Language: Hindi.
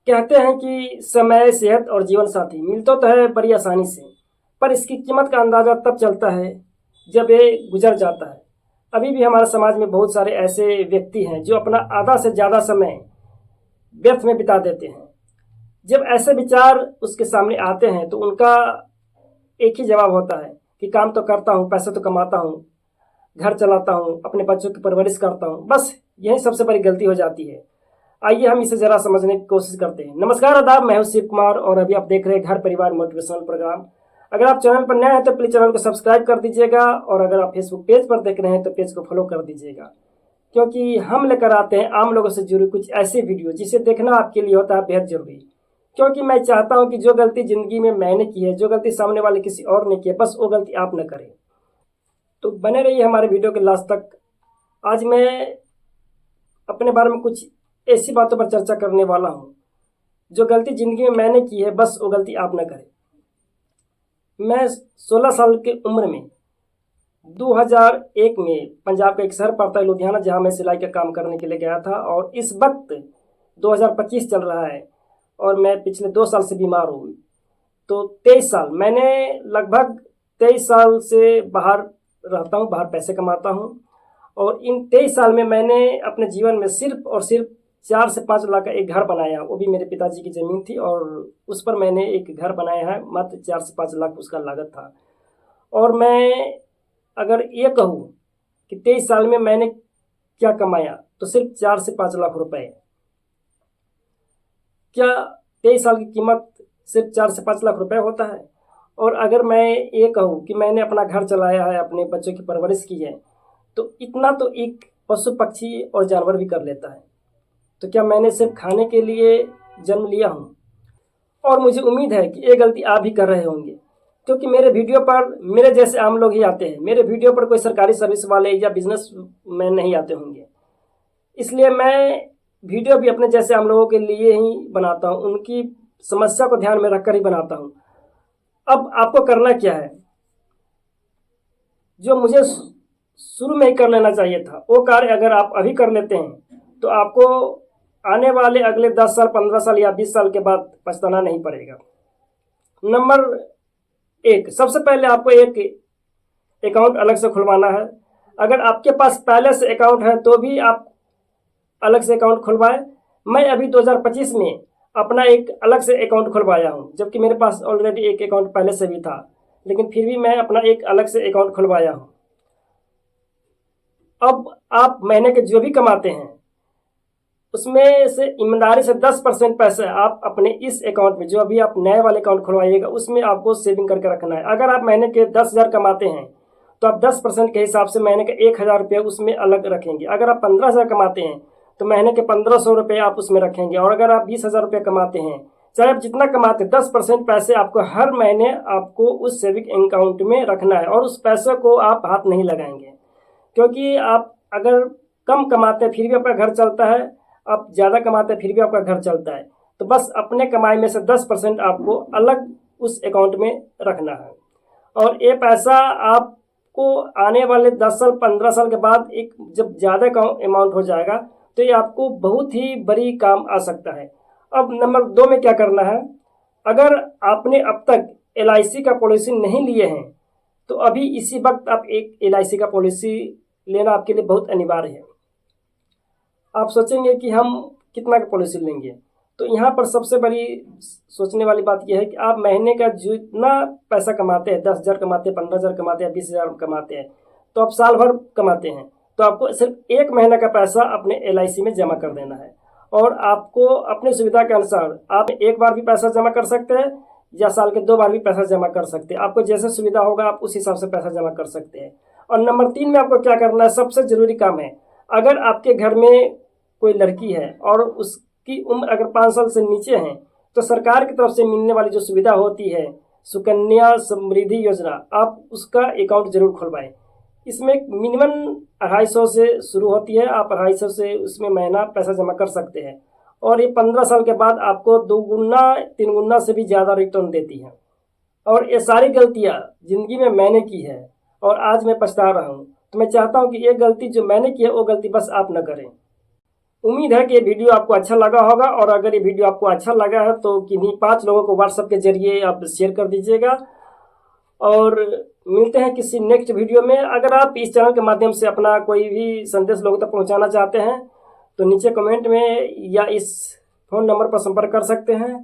कहते हैं कि समय, सेहत और जीवन साथी मिलता तो है बड़ी आसानी से, पर इसकी कीमत का अंदाज़ा तब चलता है जब ये गुजर जाता है। अभी भी हमारे समाज में बहुत सारे ऐसे व्यक्ति हैं जो अपना आधा से ज़्यादा समय व्यर्थ में बिता देते हैं। जब ऐसे विचार उसके सामने आते हैं तो उनका एक ही जवाब होता है कि काम तो करता हूँ, पैसे तो कमाता हूँ, घर चलाता हूँ, अपने बच्चों की परवरिश करता हूँ, बस यही सबसे बड़ी गलती हो जाती है। आइए हम इसे जरा समझने की कोशिश करते हैं। नमस्कार, आदाब, मैं हूं शिव कुमार और अभी आप देख रहे हैं घर परिवार मोटिवेशनल प्रोग्राम। अगर आप चैनल पर नए हैं तो प्लीज चैनल को सब्सक्राइब कर दीजिएगा और अगर आप फेसबुक पेज पर देख रहे हैं तो पेज को फॉलो कर दीजिएगा, क्योंकि हम लेकर आते हैं आम लोगों से जुड़ी कुछ ऐसी वीडियो जिसे देखना आपके लिए होता है बेहद जरूरी। क्योंकि मैं चाहता हूं कि जो गलती जिंदगी में मैंने की है, जो गलती सामने वाले किसी और ने की है, बस वो गलती आप न करें। तो बने रहिए हमारे वीडियो के लास्ट तक। आज मैं अपने बारे में कुछ ऐसी बातों पर चर्चा करने वाला हूँ जो गलती जिंदगी में मैंने की है, बस वो गलती आप ना करें। मैं 16 साल की उम्र में 2001 में पंजाब का एक शहर पड़ता है लुधियाना, जहाँ मैं सिलाई का काम करने के लिए गया था और इस वक्त 2025 चल रहा है और मैं पिछले 2 साल से बीमार हूँ। तो 23 साल मैंने लगभग 23 साल से बाहर रहता हूँ, बाहर पैसे कमाता हूँ और इन 23 साल में मैंने अपने जीवन में सिर्फ और सिर्फ 4 से 5 लाख का एक घर बनाया। वो भी मेरे पिताजी की ज़मीन थी और उस पर मैंने एक घर बनाया है। मात्र 4 से 5 लाख उसका लागत था। और मैं अगर ये कहूँ कि 23 साल में मैंने क्या कमाया तो सिर्फ 4 से 5 लाख रुपए। क्या 23 साल की कीमत सिर्फ 4 से 5 लाख रुपए होता है? और अगर मैं ये कहूँ कि मैंने अपना घर चलाया है, अपने बच्चों की परवरिश की है, तो इतना तो एक पशु पक्षी और जानवर भी कर लेता है। तो क्या मैंने सिर्फ खाने के लिए जन्म लिया हूँ? और मुझे उम्मीद है कि ये गलती आप भी कर रहे होंगे, क्योंकि मेरे वीडियो पर मेरे जैसे आम लोग ही आते हैं। मेरे वीडियो पर कोई सरकारी सर्विस वाले या बिजनेस मैन नहीं आते होंगे। इसलिए मैं वीडियो भी अपने जैसे आम लोगों के लिए ही बनाता हूँ, उनकी समस्या को ध्यान में रखकर ही बनाता हूँ। अब आपको करना क्या है? जो मुझे शुरू में ही कर लेना चाहिए था वो कार्य अगर आप अभी कर लेते हैं तो आपको आने वाले अगले 10 साल, 15 साल या 20 साल के बाद पछताना नहीं पड़ेगा। नंबर 1, सबसे पहले आपको एक अकाउंट अलग से खुलवाना है। अगर आपके पास पहले से अकाउंट है तो भी आप अलग से अकाउंट खुलवाएं। मैं अभी 2025 में अपना एक अलग से अकाउंट खुलवाया हूँ, जबकि मेरे पास ऑलरेडी एक अकाउंट पहले से भी था, लेकिन फिर भी मैं अपना एक अलग से अकाउंट खुलवाया हूँ। अब आप महीने के जो भी कमाते हैं उसमें से ईमानदारी से 10% पैसे आप अपने इस अकाउंट में, जो अभी आप नए वाले अकाउंट खुलवाइएगा, उसमें आपको सेविंग करके रखना है। अगर आप महीने के 10,000 कमाते हैं तो आप 10% के हिसाब से महीने के 1,000 रुपये उसमें अलग रखेंगे। अगर आप 15,000 कमाते हैं तो महीने के 1,500 रुपये आप उसमें रखेंगे। और अगर आप 20,000 रुपये कमाते हैं, चाहे आप जितना कमाते, 10% पैसे आपको हर महीने आपको उस सेविंग अकाउंट में रखना है और उस पैसे को आप हाथ नहीं लगाएंगे। क्योंकि आप अगर कम कमाते हैं फिर भी आपका घर चलता है, आप ज़्यादा कमाते हैं फिर भी आपका घर चलता है, तो बस अपने कमाई में से 10% आपको अलग उस अकाउंट में रखना है। और ये पैसा आपको आने वाले 10 साल, 15 साल के बाद एक जब ज़्यादा अमाउंट हो जाएगा तो ये आपको बहुत ही बड़ी काम आ सकता है। अब नंबर 2 में क्या करना है? अगर आपने अब तक LIC का पॉलिसी नहीं लिए हैं तो अभी इसी वक्त आप एक LIC का पॉलिसी लेना आपके लिए बहुत अनिवार्य है। आप सोचेंगे कि हम कितना का पॉलिसी लेंगे, तो यहाँ पर सबसे बड़ी सोचने वाली बात यह है कि आप महीने का जितना पैसा कमाते हैं, 10,000 कमाते हैं, 15,000 कमाते हैं, 20,000 कमाते हैं, तो आप साल भर कमाते हैं, तो आपको सिर्फ 1 महीने का पैसा अपने LIC में जमा कर देना है। और आपको अपनी सुविधा के अनुसार आप एक बार भी पैसा जमा कर सकते हैं या साल के 2 बार भी पैसा जमा कर सकते हैं। आपको जैसे सुविधा होगा आप उस हिसाब से पैसा जमा कर सकते हैं। और नंबर 3 में आपको क्या करना है, सबसे ज़रूरी काम है। अगर आपके घर में कोई लड़की है और उसकी उम्र अगर 5 साल से नीचे है तो सरकार की तरफ से मिलने वाली जो सुविधा होती है सुकन्या समृद्धि योजना, आप उसका अकाउंट जरूर खुलवाएं। इसमें मिनिमम 250 से शुरू होती है, आप 250 से उसमें महीना पैसा जमा कर सकते हैं और ये 15 साल के बाद आपको 2 गुना 3 गुना से भी ज़्यादा रिटर्न देती है। और ये सारी गलतियाँ ज़िंदगी में मैंने की है और आज मैं पछता रहा हूँ। तो मैं चाहता हूँ कि ये गलती जो मैंने की है वो गलती बस आप न करें। उम्मीद है कि ये वीडियो आपको अच्छा लगा होगा, और अगर ये वीडियो आपको अच्छा लगा है तो किन्हीं 5 लोगों को व्हाट्सएप के जरिए आप शेयर कर दीजिएगा। और मिलते हैं किसी नेक्स्ट वीडियो में। अगर आप इस चैनल के माध्यम से अपना कोई भी संदेश लोगों तक पहुंचाना चाहते हैं तो नीचे कमेंट में या इस फ़ोन नंबर पर संपर्क कर सकते हैं।